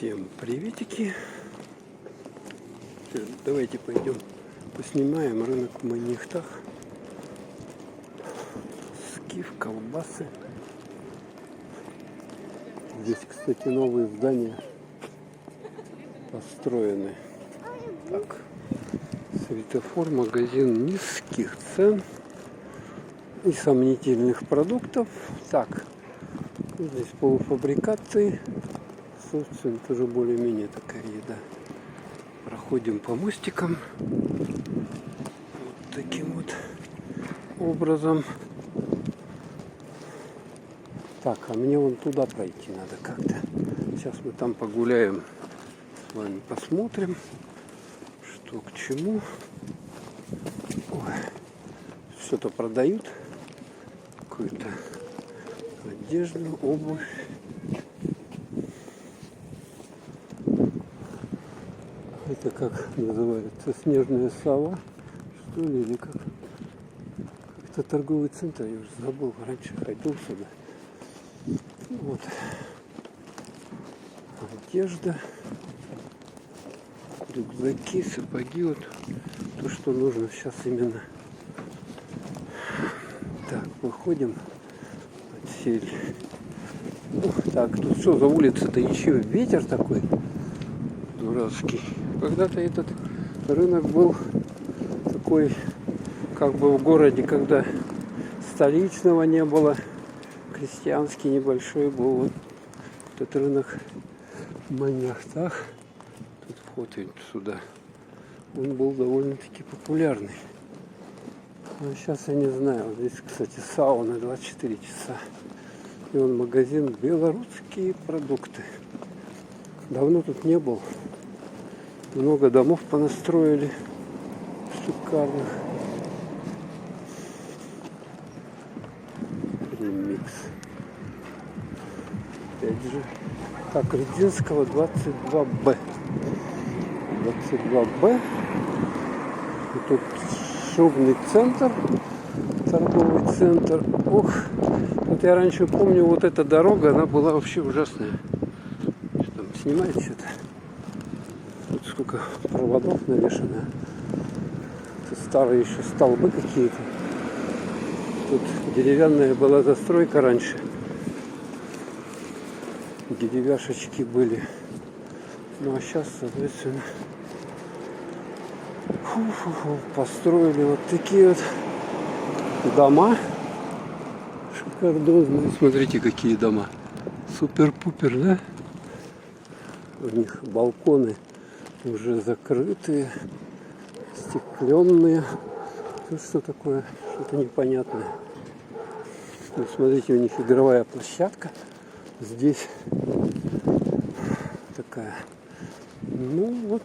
Всем приветики. Давайте пойдем поснимаем рынок в Манихтах. Скиф, колбасы. Здесь, кстати, новые здания построены. Так, светофор, магазин низких цен и сомнительных продуктов. Так, здесь полуфабрикаты. Собственно, тоже более-менее такая еда. Проходим по мостикам. Вот таким вот образом. Так, а мне вон туда пройти надо как-то. Сейчас мы там погуляем. С вами посмотрим, что к чему. Ой, что-то продают. Какую-то одежду, обувь. Это как называется? Снежная сова, что ли, или как? Как-то торговый центр, я уже забыл, раньше ходил сюда. Вот. Одежда, рюкзаки, сапоги, вот то, что нужно сейчас именно. Так, выходим, отсели. Так, тут что за улица-то еще? Ветер такой дурацкий. Когда-то этот рынок был такой, как бы в городе, когда столичного не было, крестьянский небольшой был. Вот этот рынок в Манихтах, тут вход сюда, он был довольно-таки популярный. А сейчас я не знаю, вот здесь, кстати, сауна 24 часа. И он магазин белорусские продукты. Давно тут не был. Много домов понастроили шикарных. Ремикс. Опять же. Так, Рединского 22Б. 22Б. И тут шубный центр. Торговый центр. Ох. Вот я раньше помню, вот эта дорога, она была вообще ужасная. Что там снимает что-то? Тут сколько проводов навешано. Тут старые еще столбы какие-то. Тут деревянная была застройка раньше. Деревяшечки были. Ну а сейчас, соответственно, построили вот такие вот дома. Шикардозные. Смотрите, какие дома. Супер-пупер, да? У них балконы уже закрытые, стекленные. Тут что такое? Что-то непонятное. Вот смотрите, у них игровая площадка. Здесь такая. Ну вот,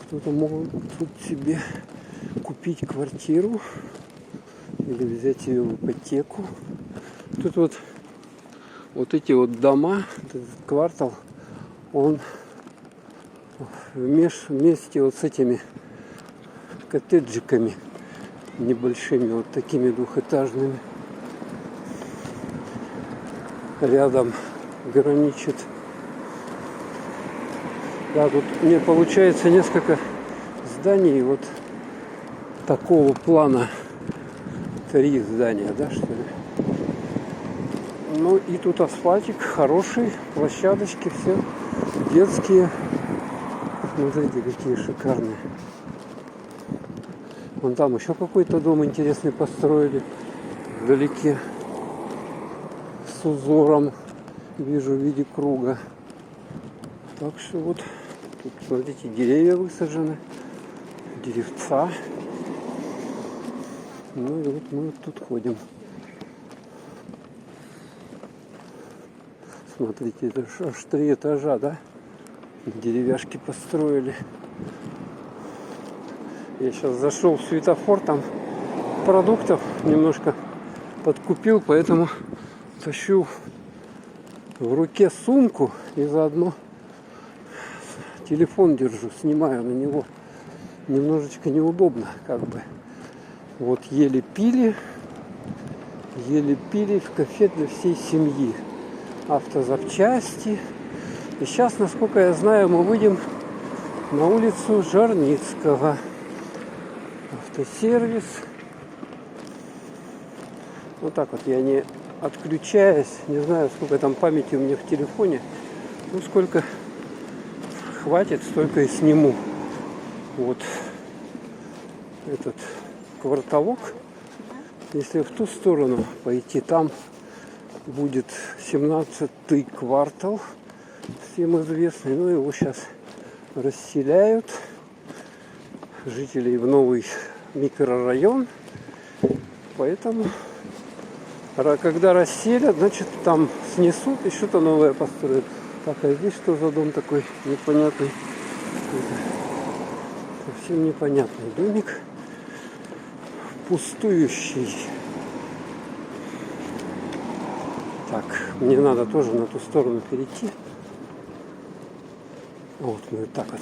кто-то мог тут себе купить квартиру или взять ее в ипотеку. Тут вот эти вот дома, этот квартал, он вместе вот с этими коттеджиками небольшими, вот такими двухэтажными, рядом граничит. Да, тут мне получается несколько зданий вот такого плана. 3 здания, да, что ли? Ну и тут асфальтик хороший, площадочки все детские. Смотрите, какие шикарные. Вон там еще какой-то дом интересный построили вдалеке с узором, вижу, в виде круга. Так что вот тут, смотрите, деревья высажены, деревца. Ну и вот мы вот тут ходим. Смотрите, это аж 3 этажа, да? Деревяшки построили. Я сейчас зашел в светофор, там продуктов немножко подкупил, поэтому тащу в руке сумку и заодно телефон держу, снимаю на него. Немножечко неудобно, как бы. Вот еле пили в кафе для всей семьи. Автозапчасти, И сейчас, насколько я знаю, мы выйдем на улицу Жарницкого. Автосервис. Вот так вот я не отключаюсь. Не знаю, сколько там памяти у меня в телефоне. Ну, сколько хватит, столько и сниму. Вот этот кварталок. Если в ту сторону пойти, там будет 17-й квартал, всем известный. Ну, его сейчас расселяют жителей в новый микрорайон. Поэтому, когда расселят, значит, там снесут и что-то новое построят. Так, а здесь что за дом такой непонятный? Совсем непонятный домик. Пустующий. Так, мне надо тоже на ту сторону перейти. Вот мы вот так вот.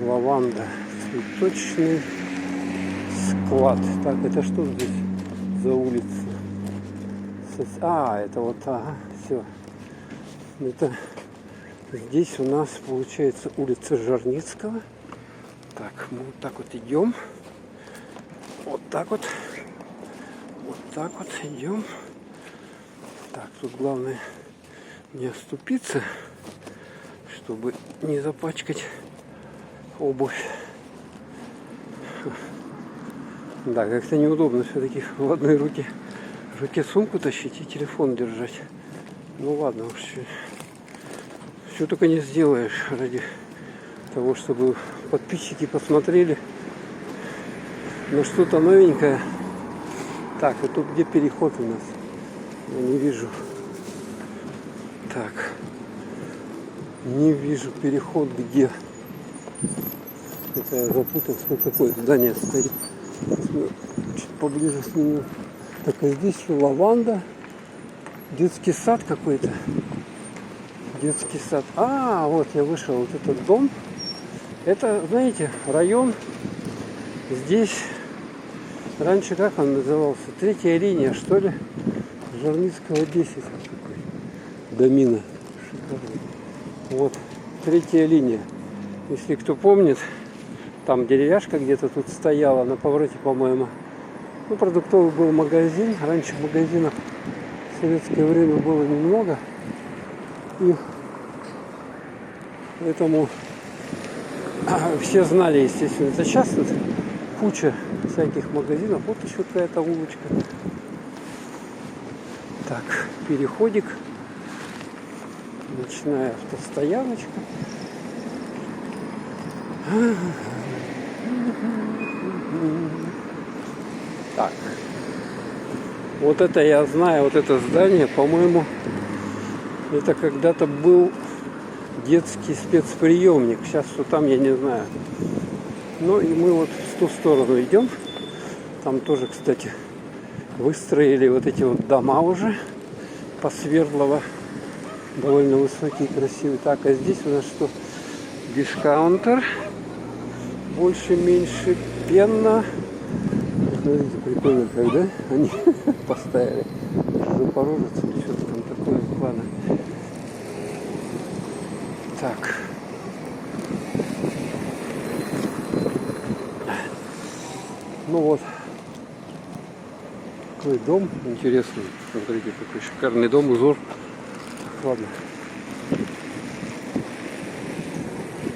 Лаванда. Цветочный склад. Так, это что здесь за улица? А, это вот, ага, все. Это здесь у нас получается улица Жарницкого. Так, мы вот так вот идем. Вот так вот. Вот так вот идем. Так, тут главное не оступиться, чтобы не запачкать обувь. Да, как-то неудобно все-таки в одной руке сумку тащить и телефон держать. Ну ладно уж, все только не сделаешь ради того, чтобы подписчики посмотрели на что-то новенькое. Так, а тут где переход у нас? Я не вижу. Так, не вижу переход где. Это я запутался, какое здание стоит. Чуть поближе сниму. Так, а здесь лаванда. Детский сад какой-то. Детский сад. А, вот я вышел, вот этот дом. Это, знаете, район. Здесь раньше как он назывался? Третья линия, что ли? Жарницкого 10. Какой домина. Шикарный. Вот, третья линия. Если кто помнит, там деревяшка где-то тут стояла на повороте, по-моему. Ну, продуктовый был магазин. Раньше магазинов в советское время было немного. И поэтому все знали, естественно. Это сейчас тут куча всяких магазинов. Вот еще какая-то улочка. Так, переходик. Ночная автостояночка. Так. Вот это я знаю, вот это здание, по-моему, это когда-то был детский спецприемник. Сейчас что там, я не знаю. Ну и мы вот в ту сторону идем. Там тоже, кстати, выстроили вот эти вот дома уже по Свердлова. Довольно высокие, красивые. Так, а здесь у нас что? Дискаунтер. Больше-меньше пена. Смотрите, прикольно, когда они поставили Запорожец или что-то там такое плана. Так. Ну вот. Какой дом интересный. Смотрите, какой шикарный дом, узор. Ладно.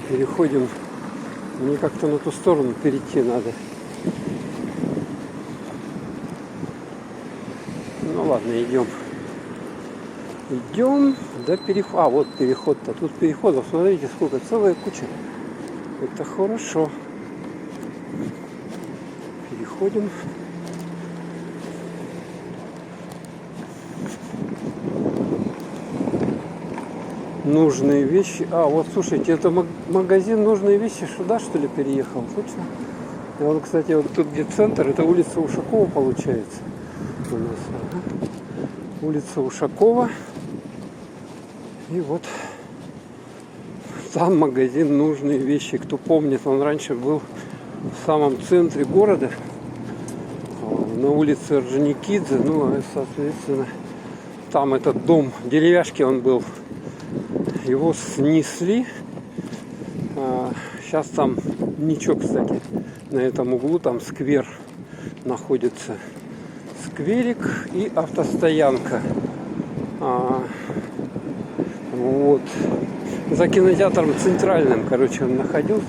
Переходим. Мне как-то на ту сторону перейти надо. Ну ладно, идем. Идем до перехода. А, вот переход-то. Тут переходов, смотрите, сколько. Целая куча. Это хорошо. Переходим. Нужные вещи. А, вот слушайте, это магазин нужные вещи сюда, что ли, переехал? Точно? И он, кстати, вот тут где центр, это улица Ушакова получается. У нас. Ага. Улица Ушакова. И вот там магазин нужные вещи. Кто помнит, он раньше был в самом центре города, на улице Орджоникидзе. Ну, соответственно, там этот дом деревяшки он был, его снесли. Сейчас там ничего, кстати, на этом углу там сквер находится. Скверик и автостоянка. Вот. За кинотеатром центральным, короче, он находился.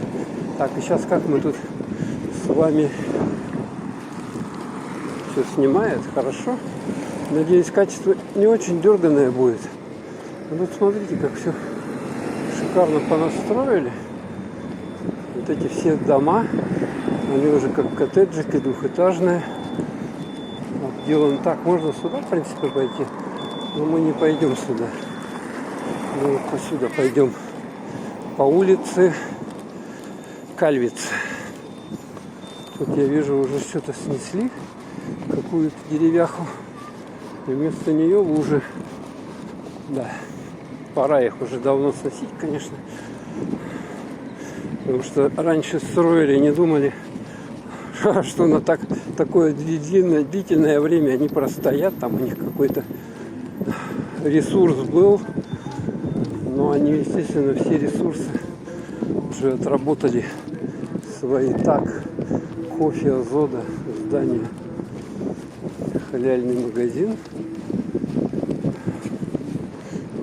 Так, и сейчас как мы тут с вами... Все снимает, хорошо. Надеюсь, качество не очень дерганое будет. Но вот смотрите, как все шикарно понастроили. Вот эти все дома, они уже как коттеджики, двухэтажные. Обделан так. Можно сюда, в принципе, пойти, но мы не пойдем сюда. Мы вот посюда пойдем по улице Кальвиц. Тут я вижу, уже что-то снесли, какую-то деревяху. И вместо нее лужи. Да, пора их уже давно сносить, конечно. Потому что раньше строили, не думали, что на такое длительное время они простоят. Там у них какой-то ресурс был. Но они, естественно, все ресурсы уже отработали свои. Так, кофе, Озода, здание, халяльный магазин.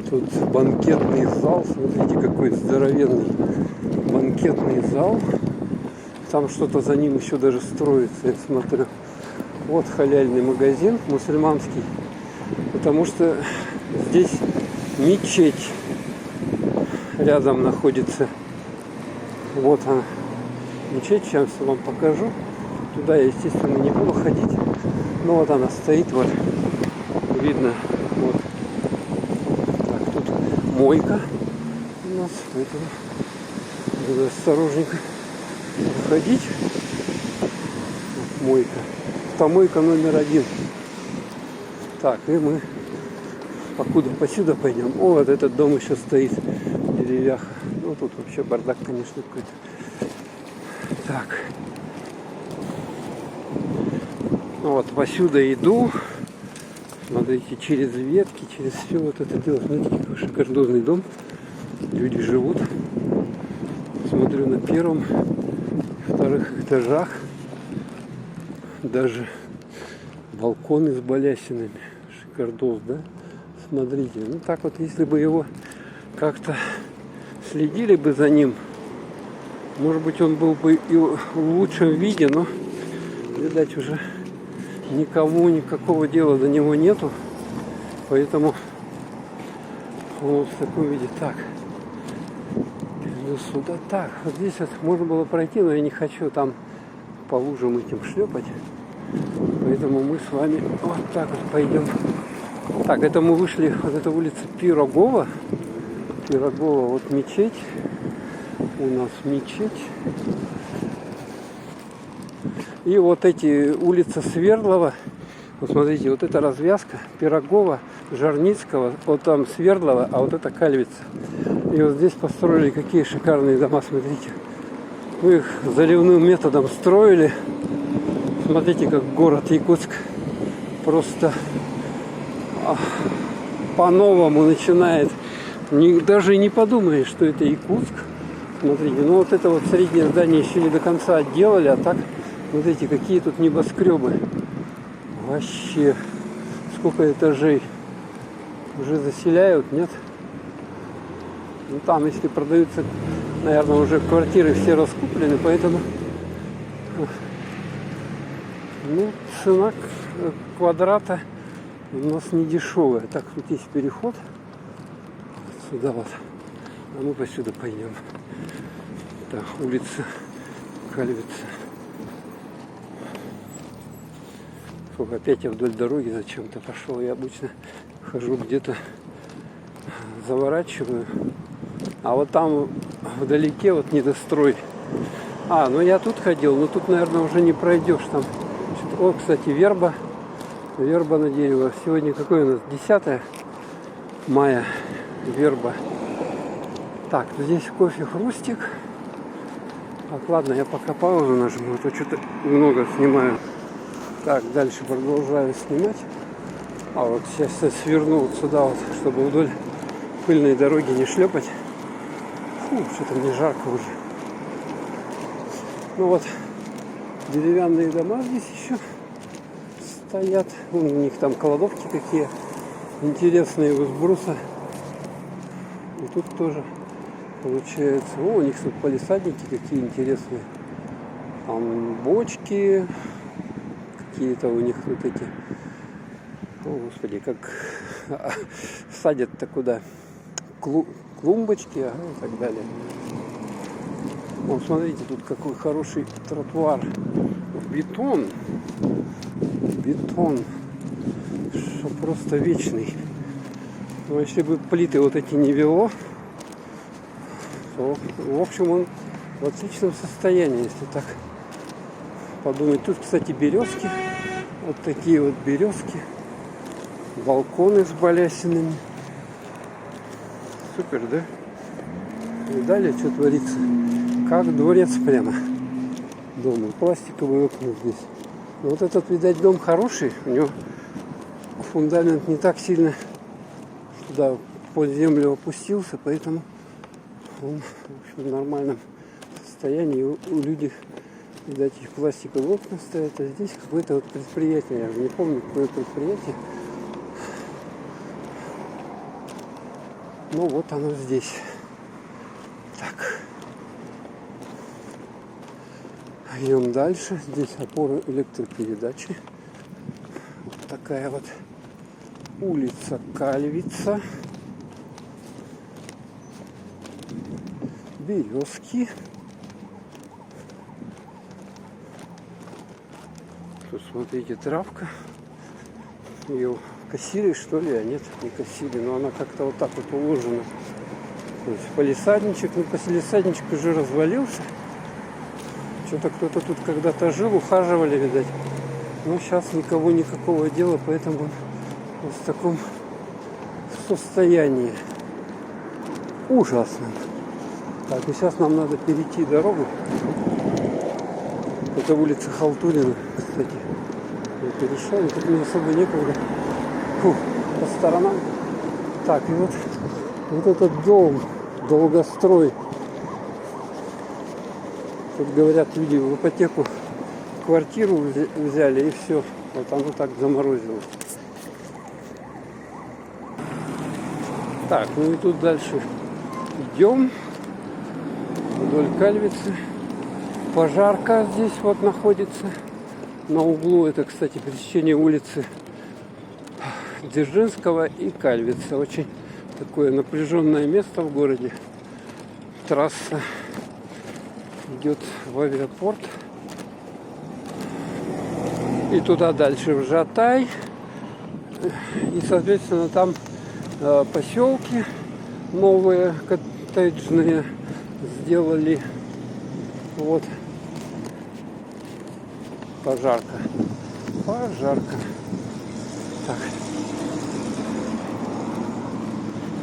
Тут банкетный зал. Смотрите, какой здоровенный банкетный зал. Там что-то за ним еще даже строится, я смотрю. Вот халяльный магазин мусульманский. Потому что здесь мечеть рядом находится. Вот она, мечеть. Сейчас вам покажу. Туда я, естественно, не буду ходить. Но вот она стоит, вот видно. Вот. Так, тут мойка у нас, поэтому надо осторожненько ходить. Вот мойка. Автомойка номер 1. Так, и мы покуда посюда пойдем. О, вот этот дом еще стоит. Деревяха. Ну, тут вообще бардак, конечно, какой-то. Так. Вот, посюда иду. Смотрите, через ветки, через все вот это дело. Смотрите, какой шикарный дом. Люди живут. Смотрю на первом, вторых этажах. Даже балконы с балясинами. Шикардос, да? Смотрите. Ну так вот, если бы его как-то следили бы за ним, может быть, он был бы и в лучшем виде, но, видать, уже никакого дела до него нету. Поэтому вот в таком виде. Так, иду сюда. Так, вот здесь вот можно было пройти, но я не хочу там по лужам этим шлепать. Поэтому мы с вами вот так вот пойдем. Так, это мы вышли, вот эта улица Пирогова. Пирогова, вот мечеть. У нас мечеть. И вот эти улица Свердлова. Вот смотрите, вот эта развязка Пирогова, Жарницкого, вот там Свердлова, а вот это Кальвиц. И вот здесь построили какие шикарные дома, смотрите. Мы их заливным методом строили. Смотрите, как город Якутск просто по-новому начинает. Даже не подумаешь, что это Якутск. Смотрите, ну вот это вот среднее здание еще не до конца отделали, а так, смотрите, какие тут небоскребы. Вообще, сколько этажей. Уже заселяют, нет? Ну там, если продаются, наверное, уже квартиры все раскуплены, поэтому ну, цена квадрата у нас не дешевая. Так, тут есть переход. Сюда вот. А мы посюда пойдем. Так, улица Кальвица. Сколько, опять я вдоль дороги зачем-то пошел. Я обычно хожу где-то, заворачиваю. А вот там вдалеке вот недострой. Ну я тут ходил, но тут, наверное, уже не пройдешь. Там. О, кстати, верба. Верба на дерево. Сегодня какое у нас? 10 мая. Верба. Так, здесь кофе Хрустик. Так, ладно, я пока паузу нажму, а то что-то много снимаю. Так, дальше продолжаю снимать. А вот сейчас я сверну вот сюда, вот, чтобы вдоль пыльной дороги не шлепать. Фу, что-то мне жарко уже. Ну вот, деревянные дома здесь еще стоят. Вон у них там кладовки какие интересные из бруса. И тут тоже получается. О, у них тут палисадники какие интересные. Там бочки какие-то у них вот эти. О, господи, как садят-то куда? Клумбочки, ага, и так далее. Вот смотрите, тут какой хороший тротуар. Бетон. Бетон. Что просто вечный. Но если бы плиты вот эти не вело, то, в общем, он в отличном состоянии, если так подумать. Тут, кстати, березки. Вот такие вот березки. Балконы с балясинами. Супер, да? И далее что творится? Как дворец прямо. Дома. Пластиковые окна здесь. Но вот этот, видать, дом хороший. У него фундамент не так сильно туда под землю опустился, поэтому он в общем, в нормальном состоянии. У людей, видать, их пластиковые окна стоят. А здесь какое-то вот предприятие. Я уже не помню, какое предприятие. Ну вот оно здесь. Так. Идем дальше. Здесь опора электропередачи. Вот такая вот улица Кальвица. Березки. Тут, смотрите, травка. Ее косили, что ли? А нет, не косили. Но она как-то вот так вот уложена. То есть палисадничек. Ну, палисадничек уже развалился. Что-то кто-то тут когда-то жил, ухаживали, видать. Но сейчас никакого дела, поэтому вот в таком состоянии ужасном. Так, и сейчас нам надо перейти дорогу. Это улица Халтурина, кстати. Я перешел, тут мне особо некогда. Фу, по сторонам. Так, и вот этот дом, долгострой. Тут, говорят, люди в ипотеку квартиру взяли и все. Вот оно так заморозилось. Так, ну и тут дальше идем вдоль Кальвицы. Пожарка здесь вот находится на углу. Это, кстати, пересечение улицы Дзержинского и Кальвицы. Очень такое напряженное место в городе. Трасса идет в аэропорт. И туда дальше в Жатай. И, соответственно, там поселки новые, коттеджные сделали. Вот. Пожарка. Так.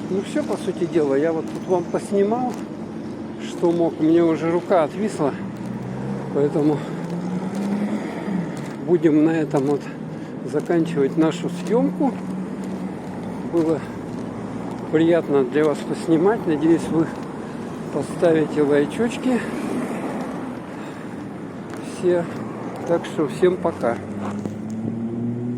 Ну все, по сути дела. Я вот тут вам поснимал, что мог. Мне уже рука отвисла. Поэтому будем на этом вот заканчивать нашу съемку. Было приятно для вас поснимать. Надеюсь, вы поставите лайчочки. Все. Так что всем пока.